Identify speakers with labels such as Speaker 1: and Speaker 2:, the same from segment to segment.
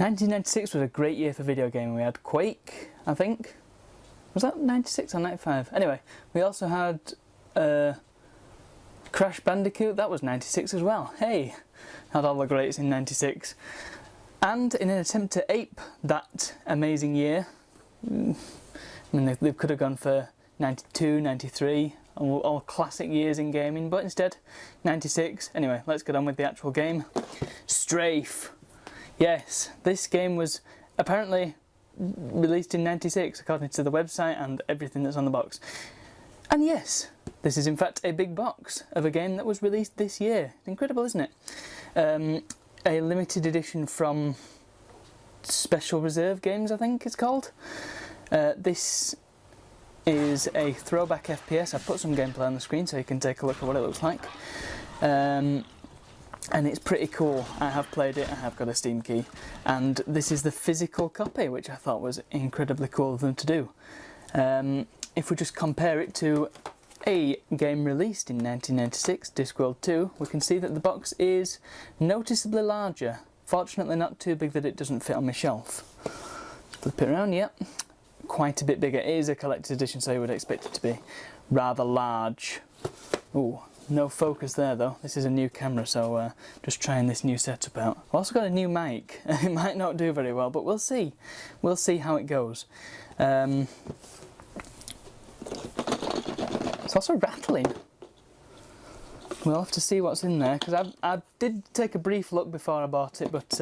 Speaker 1: 1996 was a great year for video gaming. We had Quake, I think. Was that 96 or 95? Anyway, we also had Crash Bandicoot. That was 96 as well. Hey, had all the greats in 96. And in an attempt to ape that amazing year, I mean, they could have gone for 92, 93, all classic years in gaming, but instead 96. Anyway, let's get on with the actual game. Strafe. Yes, this game was apparently released in 96 according to the website and everything that's on the box. And yes, this is in fact a big box of a game that was released this year. Incredible, isn't it? A limited edition from Special Reserve Games, I think it's called. This is a throwback FPS. I've put some gameplay on the screen so you can take a look at what it looks like. And it's pretty cool. I have played it, I have got a Steam key, and this is the physical copy, which I thought was incredibly cool of them to do. If we just compare it to a game released in 1996, Discworld 2, we can see that the box is noticeably larger. Fortunately not too big that it doesn't fit on my shelf. Flip it around, yep. Quite a bit bigger. It is a collector's edition, so you would expect it to be rather large. Ooh. No focus there though. This is a new camera, so just trying this new setup out. I've also got a new mic. It might not do very well, but we'll see. We'll see how it goes. It's also rattling. We'll have to see what's in there, because I did take a brief look before I bought it, but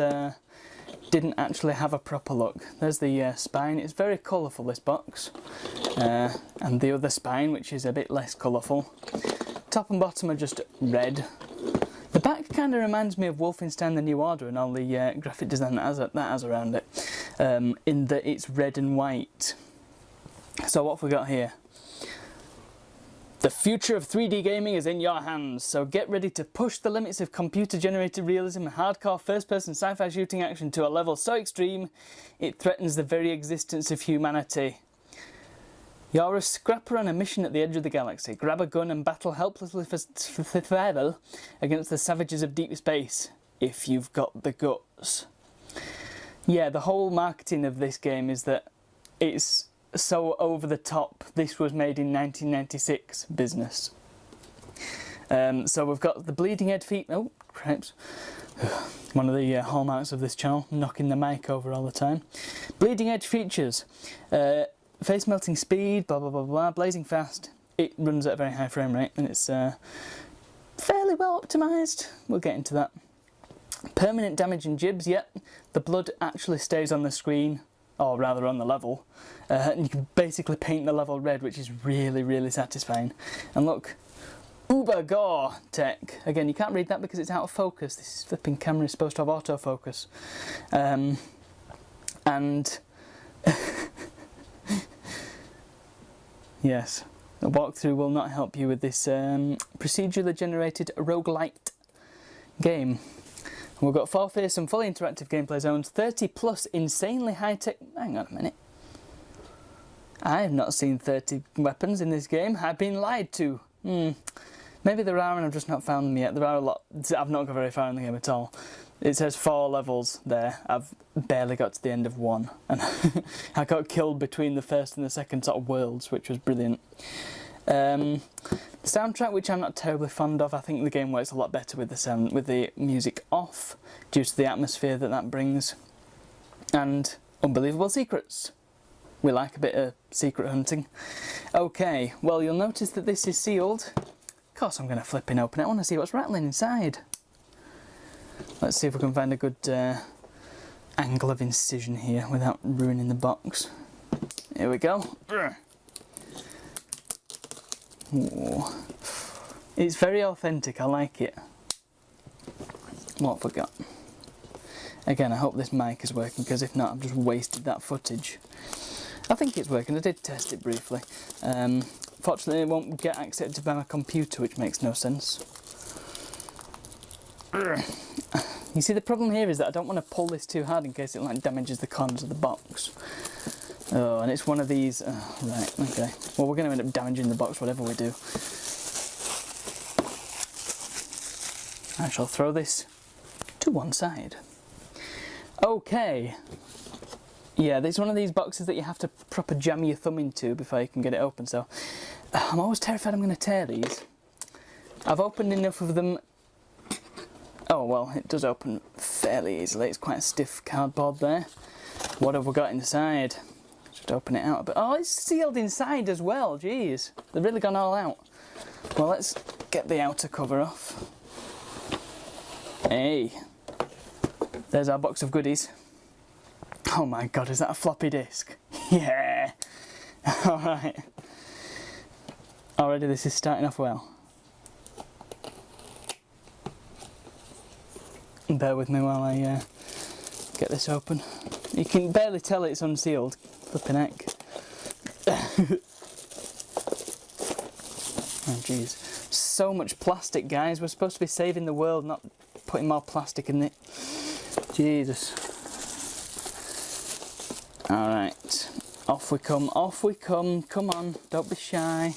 Speaker 1: didn't actually have a proper look. There's the spine. It's very colourful, this box. And the other spine, which is a bit less colourful. Top and bottom are just red. The back kind of reminds me of Luftenstein the New Order and all the graphic design that has around it, in that it's red and white. So what have we got here? The future of 3D gaming is in your hands, so get ready to push the limits of computer-generated realism and hardcore first-person sci-fi shooting action to a level so extreme it threatens the very existence of humanity. You're a scrapper on a mission at the edge of the galaxy. Grab a gun and battle helplessly for survival against the savages of deep space, if you've got the guts. Yeah, the whole marketing of this game is that it's so over the top. This was made in 1996 business. So we've got the bleeding edge feet. Oh, cripes. One of the hallmarks of this channel, knocking the mic over all the time. Bleeding edge features. Face melting speed, blah blah blah blah, blazing fast. It runs at a very high frame rate and it's fairly well optimised. We'll get into that. Permanent damage and gibs, yep. The blood actually stays on the screen, or rather on the level. And you can basically paint the level red, which is really, really satisfying. And look, ÜBER-GORE tech. Again, you can't read that because it's out of focus. This flipping camera is supposed to have autofocus. And yes, a walkthrough will not help you with this procedurally generated roguelite game. And we've got 4 fearsome, fully interactive gameplay zones, 30 plus insanely high-tech... Hang on a minute. I have not seen 30 weapons in this game. I've been lied to. Maybe there are and I've just not found them yet. There are a lot. I've not got very far in the game at all. It says 4 levels there. I've barely got to the end of 1. And I got killed between the first and the second sort of worlds, which was brilliant. Soundtrack, which I'm not terribly fond of. I think the game works a lot better with the music off, due to the atmosphere that brings. And unbelievable secrets. We like a bit of secret hunting. Okay, well you'll notice that this is sealed. Of course I'm going to flip and open it. I want to see what's rattling inside. Let's see if we can find a good angle of incision here without ruining the box. Here we go. Ooh. It's very authentic, I like it. What have we got? Again, I hope this mic is working, because if not, I've just wasted that footage. I think it's working, I did test it briefly. Fortunately, it won't get accepted by my computer, which makes no sense. You see, the problem here is that I don't want to pull this too hard in case it like damages the corners of the box. Oh, and it's one of these... Oh, right, okay. Well, we're going to end up damaging the box whatever we do. I shall throw this to one side. Okay. Yeah, there's one of these boxes that you have to proper jam your thumb into before you can get it open, so I'm always terrified I'm going to tear these. I've opened enough of them. Oh well, it does open fairly easily. It's quite a stiff cardboard there. What have we got inside? Just open it out a bit. Oh, it's sealed inside as well, jeez. They've really gone all out. Well, let's get the outer cover off. Hey, there's our box of goodies. Oh my god, is that a floppy disk? Yeah! Alright. Already this is starting off well. Bear with me while I get this open. You can barely tell it's unsealed. Flipping heck. Oh jeez. So much plastic, guys. We're supposed to be saving the world, not putting more plastic in it. Jesus. Alright. Off we come, off we come. Come on, don't be shy.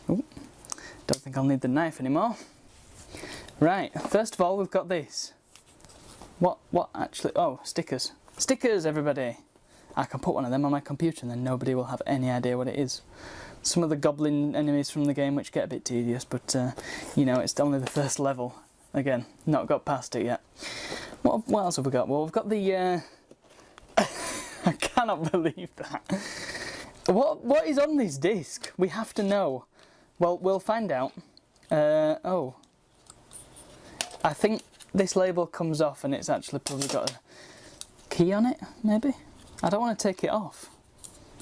Speaker 1: Ooh. Don't think I'll need the knife anymore. Right, first of all we've got this. What actually? Oh, stickers. Stickers, everybody! I can put one of them on my computer and then nobody will have any idea what it is. Some of the goblin enemies from the game which get a bit tedious, but you know, it's only the first level. Again, not got past it yet. What else have we got? Well, we've got the... I cannot believe that. What is on this disc? We have to know. Well, we'll find out. Oh. I think this label comes off and it's actually probably got a key on it, maybe? I don't want to take it off.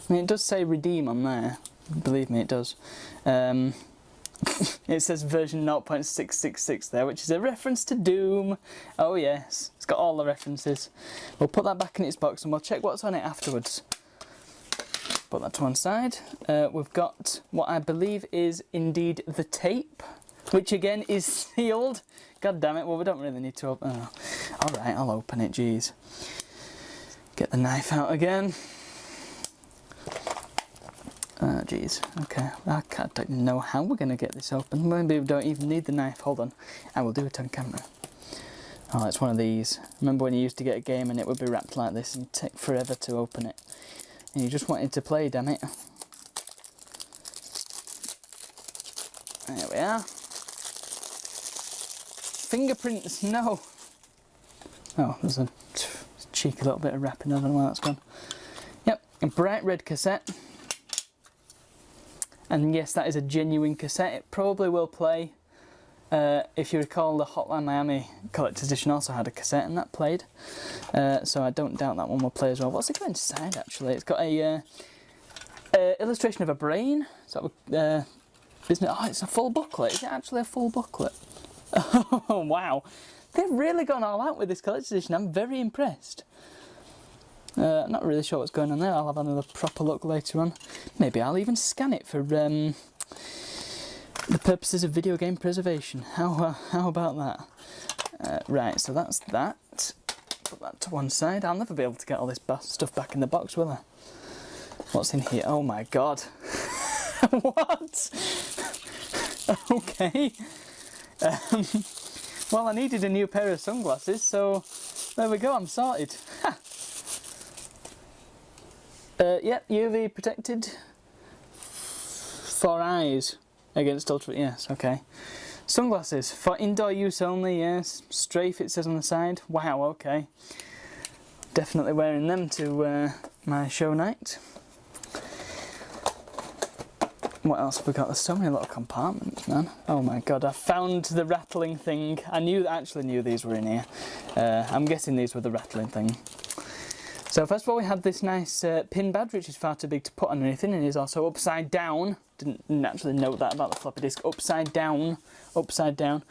Speaker 1: I mean, it does say redeem on there. Believe me, it does. It says version 0.666 there, which is a reference to Doom. Oh yes, it's got all the references. We'll put that back in its box and we'll check what's on it afterwards. Put that to one side. We've got what I believe is indeed the tape, which again is sealed. God damn it, well we don't really need to open... Oh. Alright, I'll open it, jeez. Get the knife out again. Oh jeez, okay. I don't know how we're going to get this open. Maybe we don't even need the knife. Hold on, I will do it on camera. Oh, it's one of these. Remember when you used to get a game and it would be wrapped like this and take forever to open it? And you just wanted to play, damn it. There we are. Fingerprints, no! Oh, there's a cheeky little bit of wrapping, I don't know where that's gone. Yep, a bright red cassette. And yes, that is a genuine cassette. It probably will play. If you recall, the Hotline Miami Collector's Edition also had a cassette and that played. So I don't doubt that one will play as well. What's it got inside actually? It's got a illustration of a brain. So business. Oh, it's a full booklet. Is it actually a full booklet? Oh wow, they've really gone all out with this collector's edition. I'm very impressed. I'm not really sure what's going on there. I'll have another proper look later on. Maybe I'll even scan it for the purposes of video game preservation. How about that? Right, so that's that. Put that to one side. I'll never be able to get all this stuff back in the box, will I? What's in here? Oh my god. What? Okay. Well, I needed a new pair of sunglasses, so there we go, I'm sorted. Yep, UV protected for eyes against ultra... Yes, okay. Sunglasses for indoor use only, yes. Strafe, it says on the side. Wow, okay. Definitely wearing them to my show night. What else have we got? There's so many little compartments, man. Oh my god, I found the rattling thing. I actually knew these were in here. I'm guessing these were the rattling thing. So first of all we had this nice pin badge, which is far too big to put on anything, and is also upside down. Didn't actually note that about the floppy disk. Upside down. Upside down.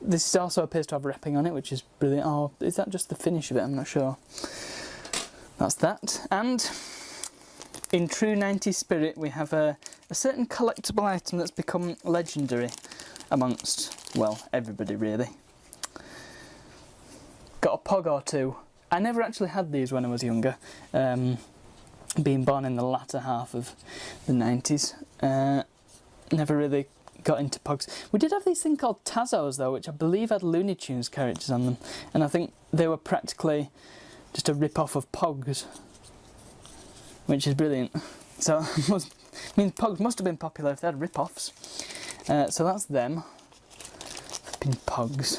Speaker 1: This also appears to have wrapping on it, which is brilliant. Oh, is that just the finish of it? I'm not sure. That's that. And in true 90s spirit, we have a certain collectible item that's become legendary amongst, well, everybody really. Got a Pog or two. I never actually had these when I was younger, being born in the latter half of the 90s. Never really got into Pogs. We did have these thing called Tazos though, which I believe had Looney Tunes characters on them, and I think they were practically just a rip-off of Pogs, which is brilliant. So means Pogs must have been popular if they had rip-offs. So that's them. Flipping Pogs.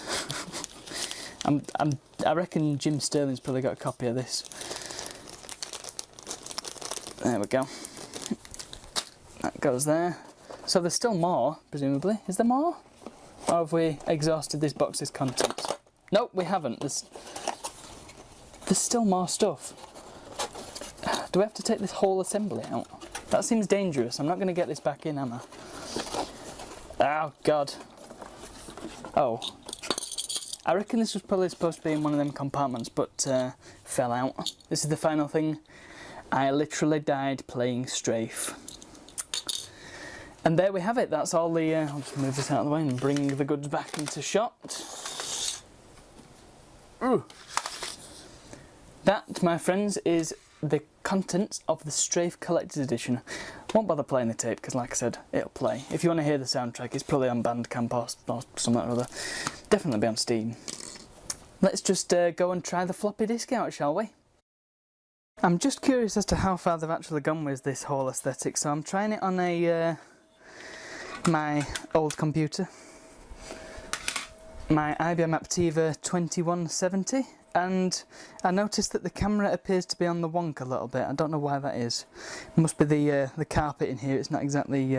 Speaker 1: I reckon Jim Sterling's probably got a copy of this. There we go. That goes there. So there's still more, presumably. Is there more? Or have we exhausted this box's contents? Nope, we haven't. There's still more stuff. Do we have to take this whole assembly out? That seems dangerous. I'm not going to get this back in, am I? Oh, God. Oh. I reckon this was probably supposed to be in one of them compartments, but fell out. This is the final thing. I literally died playing Strafe. And there we have it. That's all the... I'll just move this out of the way and bring the goods back into shot. Ooh. That, my friends, is the contents of the Strafe Collector's Edition. Won't bother playing the tape because, like I said, it'll play. If you want to hear the soundtrack, it's probably on Bandcamp or something or other. Definitely be on Steam. Let's just go and try the floppy disk out, shall we? I'm just curious as to how far they've actually gone with this whole aesthetic, so I'm trying it on a my old computer, my IBM Aptiva 2170, and I noticed that the camera appears to be on the wonk a little bit. I don't know why that is. It must be the carpet in here. It's not exactly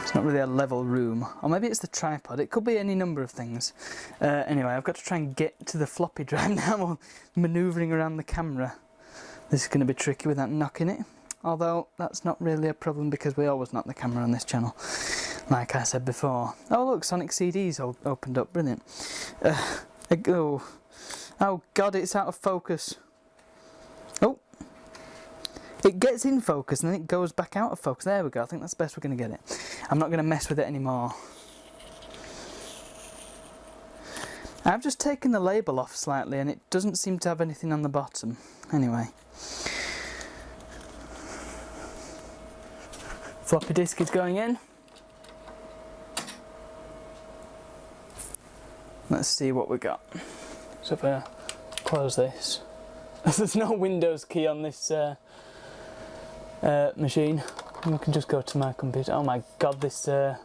Speaker 1: it's not really a level room, or maybe it's the tripod. It could be any number of things. Anyway, I've got to try and get to the floppy drive now while manoeuvring around the camera. This is going to be tricky without knocking it, although that's not really a problem because we always knock the camera on this channel, like I said before. Oh look, Sonic CD's opened up, brilliant. Oh God, it's out of focus. Oh, it gets in focus and then it goes back out of focus. There we go, I think that's the best we're going to get it. I'm not going to mess with it anymore. I've just taken the label off slightly and it doesn't seem to have anything on the bottom. Anyway. Floppy disk is going in. Let's see what we got. So if I close this, there's no Windows key on this machine. We can just go to my computer. Oh my God, this the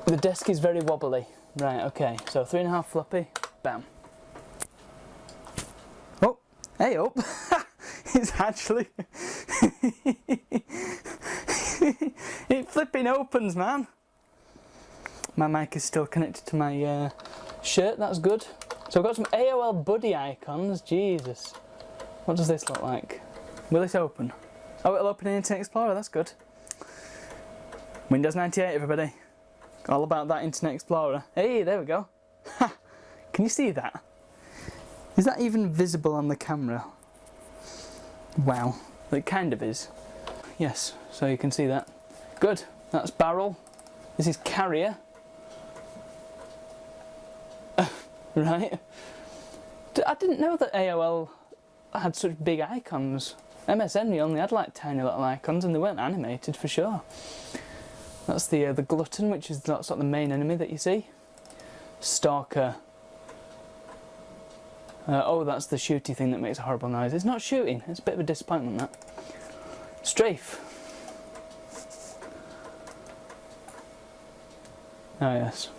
Speaker 1: desk is very wobbly. Right, okay. So 3.5 floppy, bam. Oh, hey up. It's actually it flipping opens, man. My mic is still connected to my shirt, that's good. So I've got some AOL Buddy icons, Jesus. What does this look like? Will it open? Oh, it'll open in Internet Explorer, that's good. Windows 98, everybody. All about that Internet Explorer. Hey, there we go. Ha! Can you see that? Is that even visible on the camera? Wow, it kind of is. Yes, so you can see that. Good, that's barrel. This is carrier. Right. I didn't know that AOL had such big icons. MSN, we only had like tiny little icons and they weren't animated for sure. That's the glutton, which is sort of the main enemy that you see. Stalker. Oh, that's the shooty thing that makes a horrible noise. It's not shooting, it's a bit of a disappointment, that. Strafe. Oh yes,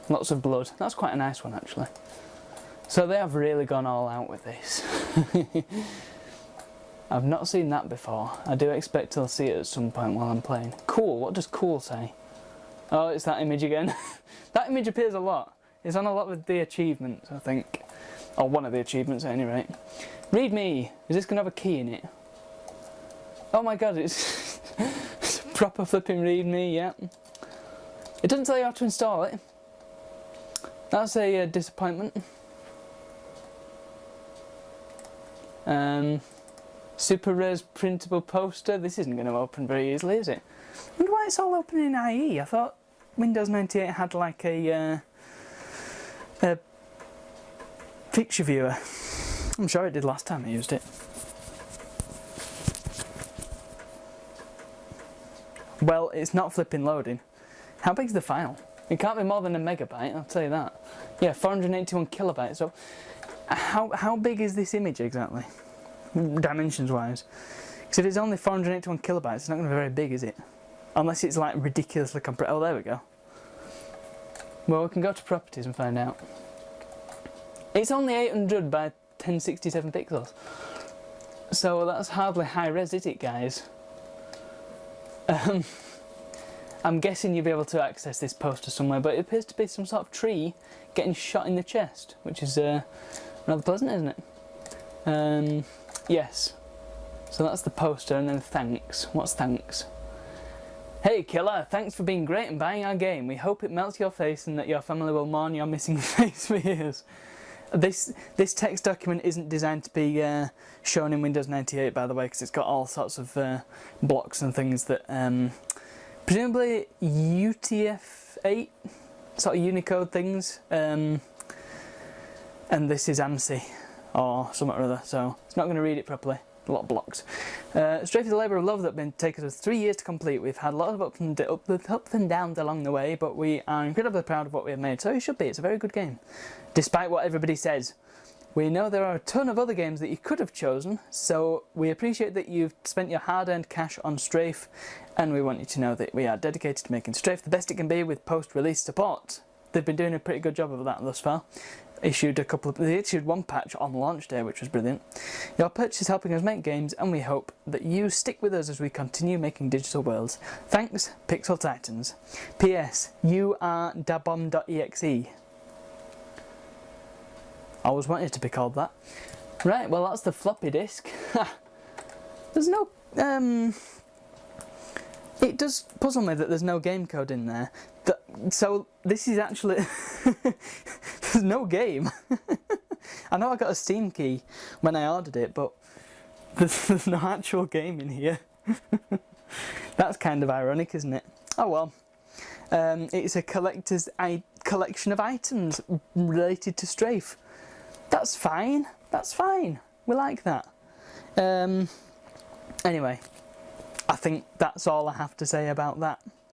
Speaker 1: lots of blood. That's quite a nice one actually. So they have really gone all out with this. I've not seen that before. I do expect to see it at some point while I'm playing. Cool, what does cool say? Oh, it's that image again. That image appears a lot. It's on a lot of the achievements, I think. Or one of the achievements at any rate. Read me. Is this going to have a key in it? Oh my God, it's proper flipping read me, yeah. It doesn't tell you how to install it. That's a disappointment. Super res printable poster. This isn't going to open very easily, is it? I wonder why it's all open in IE. I thought Windows 98 had like a picture viewer. I'm sure it did last time I used it. Well, it's not flipping loading. How big's the file? It can't be more than a megabyte, I'll tell you that. Yeah, 481 kilobytes. So how big is this image exactly? Dimensions wise. Because if it's only 481 kilobytes, it's not going to be very big, is it? Unless it's like ridiculously compressed. Oh, there we go. Well, we can go to properties and find out. It's only 800 by 1067 pixels. So that's hardly high res, is it, guys? I'm guessing you'll be able to access this poster somewhere, but it appears to be some sort of tree getting shot in the chest, which is rather pleasant, isn't it? Yes. So that's the poster, and then thanks. What's thanks? Hey killer, thanks for being great and buying our game. We hope it melts your face and that your family will mourn your missing face for years. This text document isn't designed to be shown in Windows 98, by the way, because it's got all sorts of blocks and things that presumably UTF-8 sort of Unicode things, and this is ANSI or something or other, so it's not going to read it properly. A lot of blocks. Strafe is a labour of love that been taken us 3 years to complete. We've had a lot of ups and downs along the way, but we are incredibly proud of what we have made. So you should be. It's a very good game, despite what everybody says. We know there are a ton of other games that you could have chosen, so we appreciate that you've spent your hard-earned cash on Strafe, and we want you to know that we are dedicated to making Strafe the best it can be with post-release support. They've been doing a pretty good job of that thus far. They issued one patch on launch day, which was brilliant. Your purchase is helping us make games, and we hope that you stick with us as we continue making digital worlds. Thanks, Pixel Titans. P.S. You are dabomb.exe. Always wanted to be called that. Right, well that's the floppy disk. There's no... It does puzzle me that there's no game code in there. So this is actually... There's no game. I know I got a Steam key when I ordered it, but there's no actual game in here. That's kind of ironic, isn't it? Oh well. It's a collection of items related to Strafe. That's fine. That's fine. We like that. Anyway, I think that's all I have to say about that.